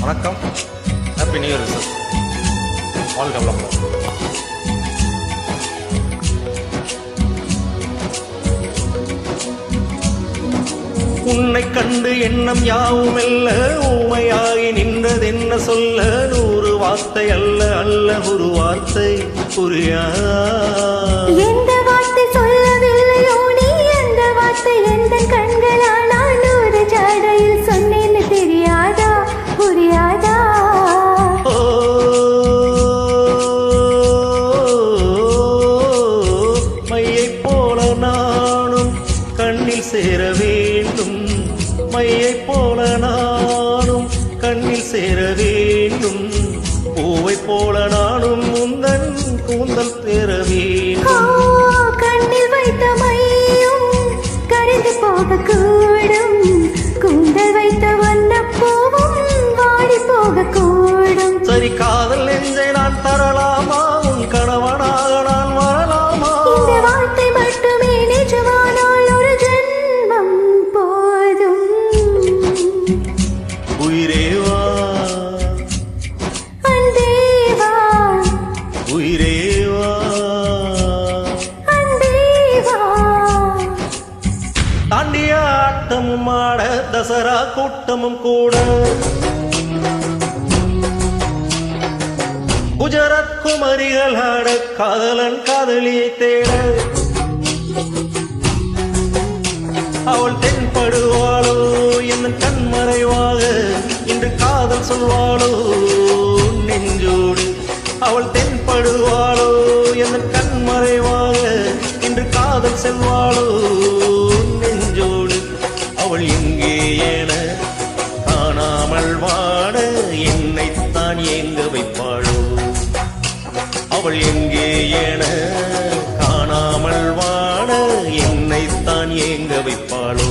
வணக்கம், happy new year sir. வாழ்க வளமுடன். உன்னை கண்டு எண்ணம் யாவுமெல்ல ஊமையாகி நின்றதென்ன சொல்ல, 100 வார்த்தை அல்ல அல்ல ஒரு வார்த்தை புரியா. எந்த வார்த்தை சொல்லவில்லையோ நீ, அந்த வார்த்தை எந்த கண்களானால் 100 ஜாடையில் சொன்னேன்னு தெரியாதா புரியாதா? மையை போல நானும் கண்ணில் சேர வேண்டும், மையை போல நானும் கண்ணில் சேர வேண்டும், பூவை போல நானும் முந்தன் கூந்தல் சேர வேண்டும். கண்ணில் வைத்த மையும் கரைந்து போகக்கூடும், கூந்தல் வைத்த வண்ணப்பூவும் வாடி போகக்கூடும். சரி, காதல் நெஞ்சை நான் தரலாமா, உன் கணவனாக நான் வரலாமா? இந்த வார்த்தை மட்டுமே நிஜமானால் ஒரு ஜென்மம் போதும். உயிரே வா, அன்பே வா, உயிரே வா. அன்பே வா. தாண்டிய ஆட்டமும் ஆட தசரா கூட்டமும் கூட, குஜராத் குமரிகள் ஆட காதலன் காதலியை தேட, அவள் தென்படுவாளோ என்ன கண்மறைவாக, இன்று காதல் சொல்வாளோ நெஞ்சோடு. அவள் தென்படுவாளோ என்ன கண்மறைவாக, இன்று காதல் செல்வாளோ நெஞ்சோடு. அவள் எங்கே என காணாமல் வாட, என்னைத்தான் ஏங்க வைப்பாளோ. அவள் எங்கே என காணாமல் வாட, என்னைத்தான் ஏங்க வைப்பாளோ.